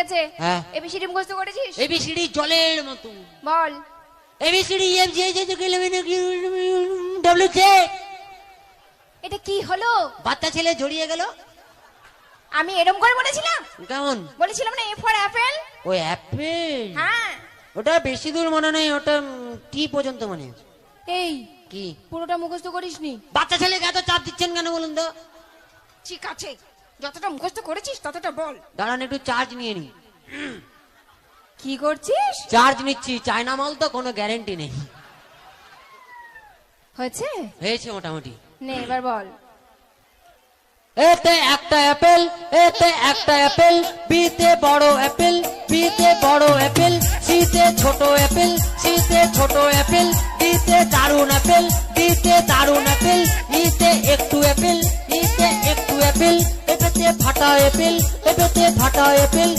গেছে। হ্যাঁ। এবিসিডি মুখস্থ করেছিস? এবিসিডি জলের মতো। বল। ABCD F G H I W J. এটা কি হলো? বাচ্চা ছেলে জড়িয়ে গেল। আমি এরকম করে বলেছিলাম? কেমন বলেছিলাম না এ ফর অ্যাপেল? ওই অ্যাপেল? হ্যাঁ। ওটা বেশি দূর মনে নেই, ওটা টি পর্যন্ত মনে আছে। এই কি পুরোটা মুখস্থ করিসনি? বাচ্চা ছেলেকে এত চাপ দিচ্ছেন কেন বলুন তো? ঠিক আছে, যতটা মুখস্থ করেছিস ততটা বল। দাঁড়ান একটু চার্জ নিয়ে নি। কি করছিস? চার্জ নিচ্ছি, চায়না মাল তো কোনো গ্যারেন্টি নেই। হয়েছে? হয়েছে মোটামুটি। নে এবার বল। এতে একটা অ্যাপেল, এতে একটা অ্যাপেল, বিতে বড় অ্যাপেল, বিতে বড় অ্যাপেল, সিতে ছোট অ্যাপেল, সিতে ছোট অ্যাপেল, ডিতে দারুণ অ্যাপেল, ডিতে দারুণ অ্যাপেল, ইতে একটু অ্যাপেল, ইতে একটু অ্যাপেল, এপেতে ফাটা অ্যাপেল, এপেতে ফাটা অ্যাপেল,